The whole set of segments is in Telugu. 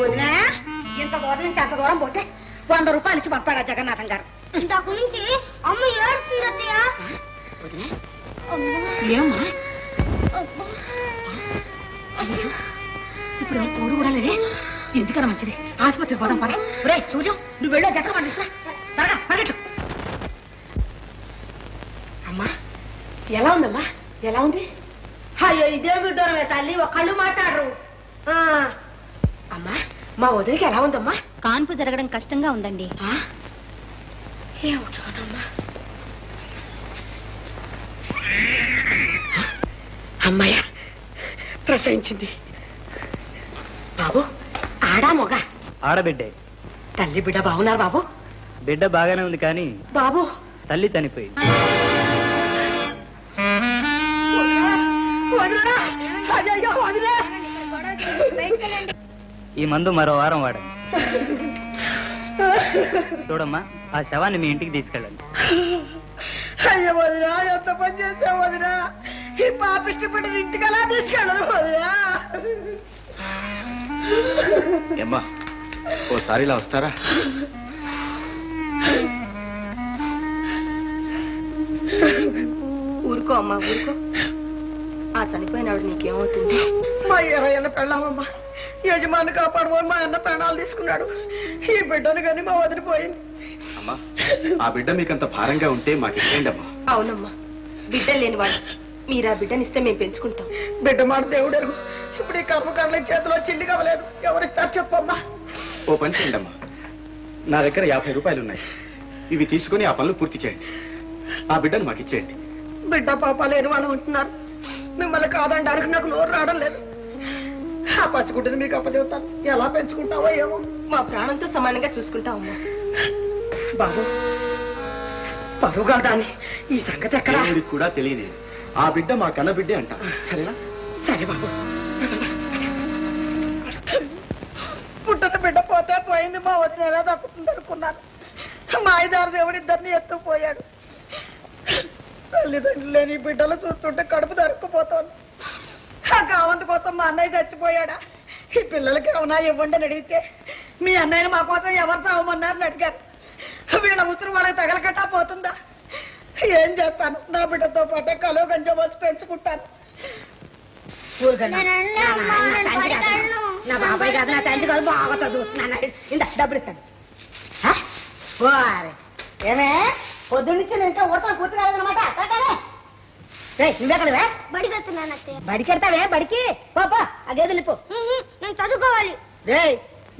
వదినా, ఇంత దూరం నుంచి అంత దూరం పోతే 100 రూపాయలు ఇచ్చి పంపాడా జగన్నాథం గారు. ఇంతకు నుంచి అమ్మ ఏడుస్తుంది అత్తయ్య. ఏమ్మా ఇప్పుడు తోడు కూడా లేదే. ఎందుకన్నా మంచిది, ఆసుపత్రికి పోదాం పద. రే సూర్యం, నువ్వు వెళ్ళా జట్టు పండిస్తా త్వరగా పరిగెట్టు. అమ్మా ఎలా ఉందమ్మా, ఎలా ఉంది? అయ్యో ఇదే బిడ్డమే తల్లి, ఒకళ్ళు మాట్లాడరు. అమ్మా మా వదిలికి ఎలా ఉందమ్మా? కాన్పు జరగడం కష్టంగా ఉందండి. ఏమిటోనమ్మా. అమ్మాయ ప్రసవించింది. బాబు ఆడా మొగ? ఆడబిడ్డే. తల్లి బిడ్డ బాగున్నారు బాబు? బిడ్డ బాగానే ఉంది కానీ బాబు తల్లి చనిపోయింది. ఈ మందు మరో వారం వాడండి. చూడమ్మా, ఆ శవాన్ని మీ ఇంటికి తీసుకెళ్ళండి. అయ్యో వదినా, ఎంత పని చేసావు వదినా. ఈ పాప ఇష్టపడిన ఇంటికి అలా తీసుకెళ్ళను వదినా. ఏమ్మా ఓసారి ఇలా వస్తారా? ఊరుకో అమ్మా ఊరుకో. ఆ చనిపోయినాడు నీకేమవుతుంది? మా 20 ఏళ్ళ పెళ్ళామమ్మా. యజమాని కాపాడుకోని మా అన్న ప్రాణాలు తీసుకున్నాడు. ఈ బిడ్డను కానీ మా వదిలిపోయింది. అమ్మా ఆ బిడ్డ మీకంత భారంగా ఉంటే మాకు ఇచ్చేయండి అమ్మా. అవునమ్మా, బిడ్డ లేనివాడు మీరు ఆ బిడ్డనిస్తే మేము పెంచుకుంటాం. బిడ్డ మాట దేవుడరు. ఇప్పుడు ఈ కర్మకాండల చేతిలో చిల్లి కావలేదు. ఎవరిస్తారు చెప్పమ్మా? ఓ పని చేయండి అమ్మా, నా దగ్గర 50 రూపాయలు ఉన్నాయి. ఇవి తీసుకుని ఆ పనులు పూర్తి చేయండి. ఆ బిడ్డను మాకు ఇచ్చేయండి. బిడ్డ పాప లేని వాళ్ళు ఉంటున్నారు. మిమ్మల్ని కాదండానికి నాకు నోరు రావడం లేదు. ఆ పసిగుడ్డని మీకు అప్పచెబుతాను. ఎలా పెంచుకుంటావో ఏమో. మా ప్రాణంతో సమానంగా చూసుకుంటావమ్మా. బాబు పరుగా దాన్ని ఈ సంగతి ఎక్కడ కూడా తెలియదు. ఆ బిడ్డ మా కన్న బిడ్డే అంట. సరేనా? సరే బాబు. పుట్టిన బిడ్డ పోతే పోయింది, మా వదిన ఎలా దక్కుతుంది అనుకున్నాను. మా ఐదారు దేవుడు ఇద్దరిని ఎత్తుకుపోయాడు. తల్లిదండ్రులు లేని బిడ్డలు చూస్తుంటే కడుపు దొరుకుపోతోంది. ఆ కావంత కోసం మా అన్నయ్య చచ్చిపోయాడా? ఈ పిల్లలకి ఏమన్నా ఇవ్వండి అని అడిగితే మీ అన్నయ్యని మా కోసం ఎవరు సావమన్నారని అడిగారు. వీళ్ళ ఉసురు వాళ్ళకి తగలకట్టా పోతుందా? ఏం చేస్తాను, నా బిడ్డతో పాటే కలో గంజ పోసి పెంచుకుంటాను. నా బాబాయ్ కాదు, నా తండ్రి కాదు, బాగా చదువుతున్నాను. ఇంత డబ్బులు ఇస్తాను. ఏమే పొద్దు నుంచి నేను ఇంకా ఊడతాను పూర్తి కాదనమాట. నువ్వెక్కడవే? బడికి వెళ్తున్నాను. బడికి వెళ్తావే? బడికి పాపా అదే వెళ్ళిపో. నేను చదువుకోవాలి. రే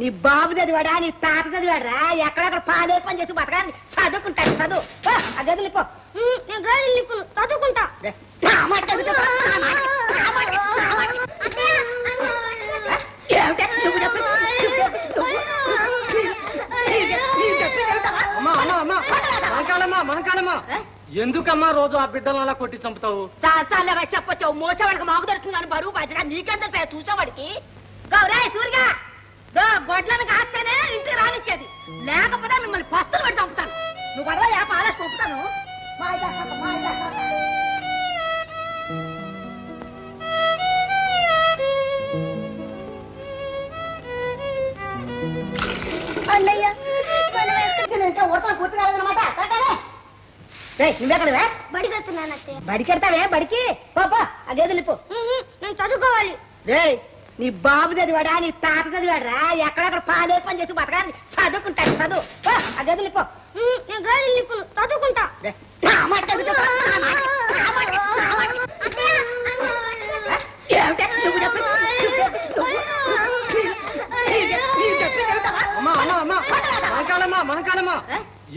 నీ బాబు చదివాడా, నీ తాత చదివాడరా? ఎక్కడెక్కడ పాలే పని చేసి బతకాలని చదువుకుంటాడు. చదువు అదే వెళ్ళిపో. నేను గాలి చదువుకుంటా. మనకాలమ్మా ఎందుకమ్మా రోజు ఆ బిడ్డలు అలా కొట్టి చంపుతావు? చాలా చెప్పొచ్చావు. మోసేవాడికి మాకు దొరుకుతుందని బరువు బాధ్యత నీకెంత చూసేవాడికి. గౌరా సూరిగా గొడ్లను కాస్తేనే ఇంటికి రానిచ్చేది, లేకపోతే మిమ్మల్ని పస్తులు పెట్టి చంపుతాను. నువ్వు పర్వా ఏ పాలేసి పంపుతాను. అన్నయ్య ఊడతాను పూర్తి కాదనమాట. నువ్వెక్కడవే? బడికి వెళ్తున్నాను. బడికి వెళ్తావే? బడికి పాపా అదే వెళ్ళిపో. నేను చదువుకోవాలి. రే నీ బాబు చదివాడా, నీ తాత చదివాడరా? ఎక్కడెక్కడ పాలే పని చేసి బతకాలని చదువుకుంటాడు. చదువు అదే వెళ్ళిపో. నేను గాలి చదువుకుంటా. మనకాలమ్మా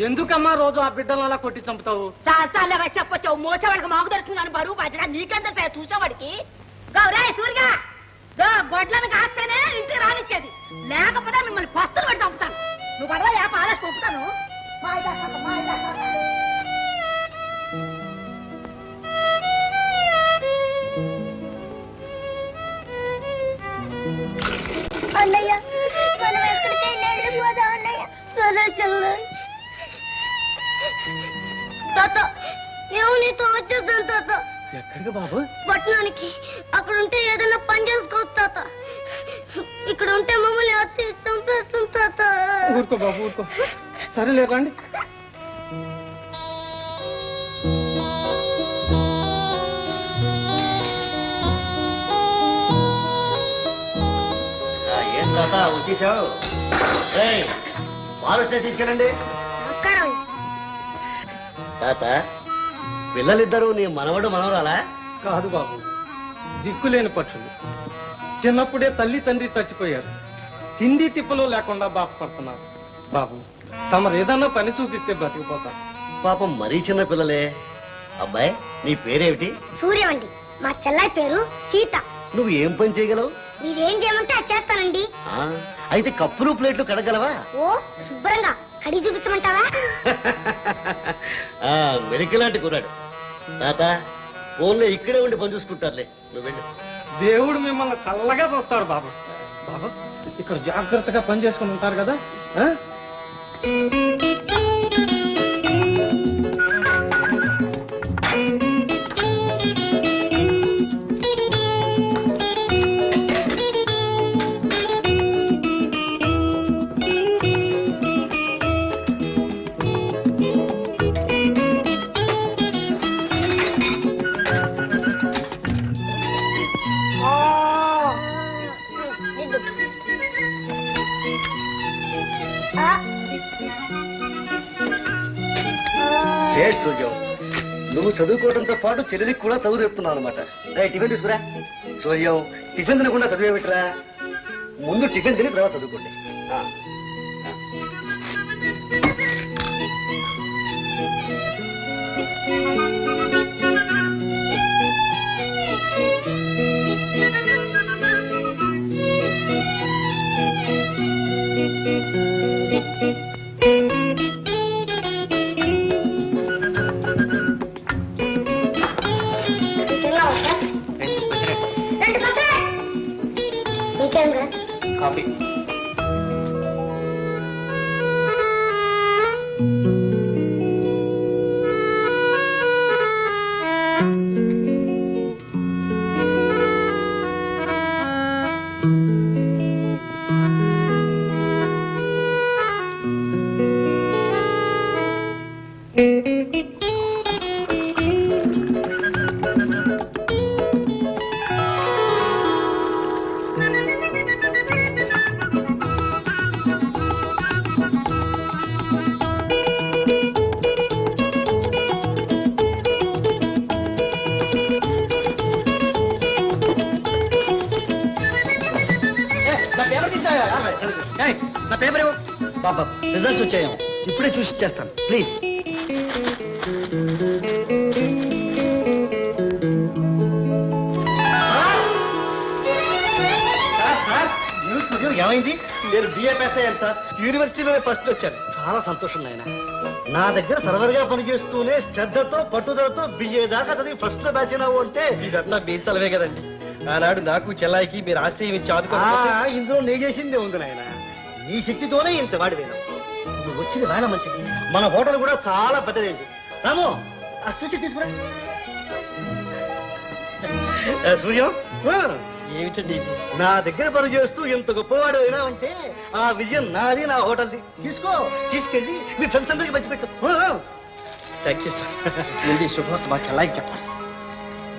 ఎందుకమ్మా రోజు ఆ బిడ్డలు అలా కొట్టి చంపుతావు? చాలా చెప్పొచ్చావు. మోసేవాడికి మాకు దొరుకుతుందని బరువు బాధ్యత నీకెంత చూసేవాడికి. గౌరా సూరిగా గొడ్లను కాస్తేనే ఇంటికి రానిచ్చేది, లేకపోతే మిమ్మల్ని పస్తులు పెట్టి చంపుతాను. నువ్వు పర్వా ఏ పాలేసి పంపుతాను. అన్నయ్య మనం ఎక్కడికైనా వెళ్ళిపోదాం అన్నయ్య. సరే చెల్లి. తాత మేము నీతో వచ్చేద్దాం తాత. ఎక్కడికి బాబు? పట్టణానికి. అక్కడ ఉంటే ఏదైనా పని చేసుకోవచ్చు తాత. ఇక్కడ ఉంటే మమ్మల్ని అత్తి చంపేస్తుంది తాత. ఊరుకో బాబు ఊరుకో. సరేలే రండి. ఏం తాత వచ్చేసావు? పాలు వచ్చే తీసుకెళ్ళండి. నమస్కారం. తాత పిల్లలిద్దరూ నీ మనవడు మనవరాలా? కాదు బాబు, దిక్కులేని పక్షులు. చిన్నప్పుడే తల్లి తండ్రి చచ్చిపోయారు. తిండి తిప్పలు లేకుండా బాధపడుతున్నారు. బాబు తమరు ఏదన్నా పని చూపిస్తే బ్రతికిపోతారు. పాపం మరీ చిన్న పిల్లలే. అబ్బాయి నీ పేరేమిటి? సూర్యవండి. మా చెల్లాయి పేరు సీత. నువ్వు ఏం పని చేయగలవు? మీరేం చేయమంటే అది చేస్తానండి. అయితే కప్పులు ప్లేట్లు కడగలవా? ఓ శుభ్రంగా కడిగి చూపించమంటావా? మెరికి లాంటి కుర్రాడు. తాత ఫోన్లో ఇక్కడే ఉండి పని చూసుకుంటారులే, నువ్వు వెళ్ళు. దేవుడు మిమ్మల్ని చల్లగా చూస్తాడు బాబు. బాబు ఇక్కడ జాగ్రత్తగా పని చేసుకుని ఉంటారు కదా. సూర్యం, నువ్వు చదువుకోవడంతో పాటు చెల్లెలికి కూడా చదువు చెప్తున్నావు అనమాట. టిఫిన్ తీసుకురా. సూర్యం టిఫిన్ తినకుండా చదివేమిట్రా? ముందు టిఫిన్ తిని తర్వాత చదువుకోండి. కాఫీ. నా పేపర్ బాబా రిజల్ట్స్ వచ్చాయేమో, ఇప్పుడే చూసి ఇచ్చేస్తాను ప్లీజ్. ఏమైంది? నేను బిఏ పాస్ అయ్యాను సార్. యూనివర్సిటీలోనే ఫస్ట్ వచ్చాను. చాలా సంతోషం నాయన. నా దగ్గర సర్వర్ గా పనిచేస్తూనే శ్రద్ధతో పట్టుదలతో బిఏ దాకా చదివి ఫస్ట్ లో బ్యాచ్ అయినావు అంటే ఇదంతా మీ చలవే కదండి. ఆనాడు నాకు చెల్లాయికి మీరు ఆశ్రయం ఇచ్చి ఇందులో నే చేసిందే ఉంది నాయన. నీ శక్తితోనే ఇంత వాడిపోయినావు. నువ్వు వచ్చిన వేళ మంచిది. మన హోటల్ కూడా చాలా పెద్దదేంటి. రాము ఆ సూచి తీసుకురా. సూర్యం ఏమిటండి ఇది? నా దగ్గర పని చేస్తూ ఎంత గొప్పవాడు అయినావంటే ఆ విజయం నాది, నా హోటల్ది. తీసుకో, తీసుకెళ్ళి మీ ఫ్రెండ్స్ అందరికి పంచిపెట్టు. Thank you sir. ముందు శుభవార్త మా చెల్లాయికి చెప్పాలి.